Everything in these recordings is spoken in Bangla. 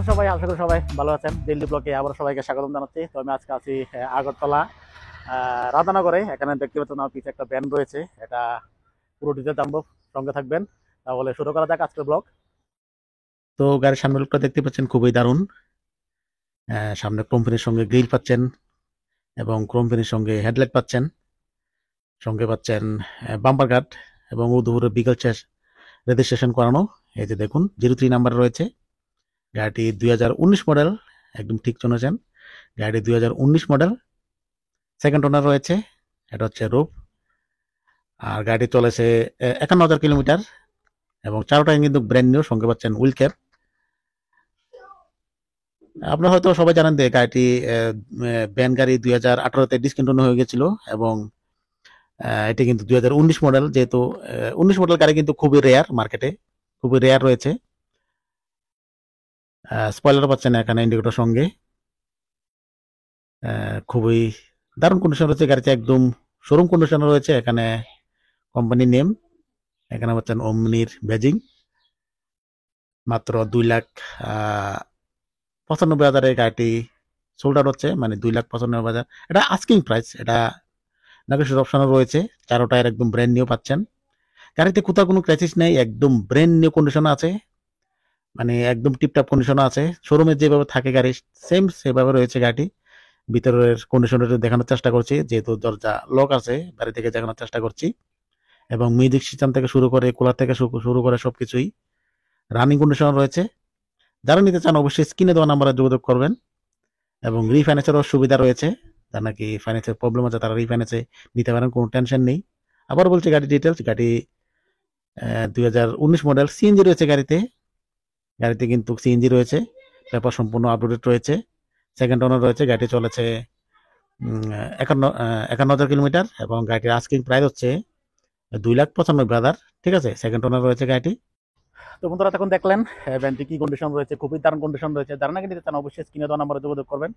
আছেন সবাই? আশা করি সবাই ভালো আছেন। দিল্লি ব্লকে আবার সবাইকে স্বাগতম জানাচ্ছি। তো আমি আজকে আছি আগরতলা রাধানগরে। এখানে দেখতে পাচ্ছেন আমার পিছে একটা ব্যান্ড রয়েছে, এটা পুরো ডিটেল জানবো, সঙ্গে থাকবেন। তাহলে শুরু করা যাক আজকের ব্লগ। তো গাড়ির সামনের লুকটা দেখতে পাচ্ছেন, খুবই দারুণ। সামনে কোম্পানির সঙ্গে গ্রিল পাচ্ছেন এবং কোম্পানির সঙ্গে হেডলাইট পাচ্ছেন, সঙ্গে পাচ্ছেন বাম্পার গার্ড এবং উদয়পুরে বিকেল রেজিস্ট্রেশন করানো। এই যে দেখুন 03 নাম্বার রয়েছে। গাড়িটি 2019 মডেল, একদম ঠিক শুনেছেন, গাড়ি 2019 মডেল। সেকেন্ড ওনার রয়েছে, এটা হচ্ছে রূপ। আর গাড়ি চলেছে 51,000 কিলোমিটার এবং চারোটাই কিন্তু ব্র্যান্ড নিউ, সঙ্গে পাচ্ছেন হুইল ক্যাপ। আপনারা হয়তো সবাই জানেন যে গাড়িটি ব্যান গাড়ি 2018-তে ডিসকন্টিনিউ হয়ে গেছিল এবং এটি কিন্তু 2019 মডেল। যেহেতু 19 মডেল গাড়ি কিন্তু খুবই রেয়ার, মার্কেটে খুবই রেয়ার রয়েছে। স্পয়লার পাচ্ছেন এখানে ইন্ডিকেটর সঙ্গে। খুবই দারুণ কন্ডিশন রয়েছে গাড়িতে, একদম শোরুম কন্ডিশন রয়েছে। এখানে কোম্পানির নেম, এখানে পাচ্ছেন ওমনির ব্যাজিং। মাত্র 2,95,000 গাড়িটি সোল্ড আউট হচ্ছে, মানে 2,95,000। এটা আস্কিং প্রাইস, এটা নেগোশিয়েট অপশনও রয়েছে। চারো টায়ার একদম ব্র্যান্ড নিউ পাচ্ছেন। গাড়িতে কোথাও কোনো ক্র্যাচেস নেই, একদম ব্র্যান্ড নিউ কন্ডিশন আছে, মানে একদম টিপটপ কন্ডিশন আছে। শোরুমে যেভাবে থাকে গাড়ি সেম সেভাবে রয়েছে গাড়িটি। ভিতরের কন্ডিশনটা দেখানোর চেষ্টা করছি, যেহেতু দরজা লক আছে, বাড়ি থেকে দেখানোর চেষ্টা করছি। এবং মিউজিক সিস্টেম থেকে শুরু করে কুলার থেকে শুরু করে সবকিছুই রানিং কন্ডিশন রয়েছে। যারা নিতে চান অবশ্যই স্ক্রিনে দেওয়া নাম্বারে যোগাযোগ করবেন। এবং রিফাইন্যান্সেরও সুবিধা রয়েছে, যার নাকি ফাইন্যান্সের প্রবলেম আছে তারা রিফাইন্যান্সে নিতে পারেন, কোনো টেনশন নেই। আবার বলছি গাড়ি ডিটেলস, গাড়ি 2019 মডেল, সিএনজি রয়েছে গাড়িতে। গাড়িতে কিন্তু সিএনজি রয়েছে, পেপার সম্পূর্ণ আপডেট রয়েছে। সেকেন্ড ওনার রয়েছে, গাড়ি চলেছে 51,000 কিলোমিটার এবং গাড়িটির আস্কিং প্রাইস হচ্ছে 2,95,000। ঠিক আছে, সেকেন্ড ওনার রয়েছে গাড়িটি। তো বন্ধুরা তখন দেখলেন ভ্যানটি কি কন্ডিশন রয়েছে, খুবই দারুণ কন্ডিশন রয়েছে। যারা নাকি নিতে চান অবশ্যই স্ক্রিনে দেওয়া নাম্বারে যোগাযোগ করবেন।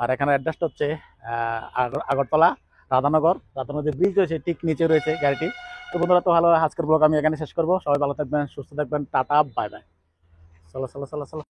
আর এখানে অ্যাড্রেসটা হচ্ছে আগরতলা রাধানগর ব্রিজ রয়েছে, ঠিক নিচে রয়েছে গাড়িটি। তো বন্ধুরা, তো ভালো, আজকের ব্লগ আমি এখানে শেষ করবো। সবাই ভালো থাকবেন, সুস্থ থাকবেন, টাটা, বাই বাই। চলো চলো চলো চলো।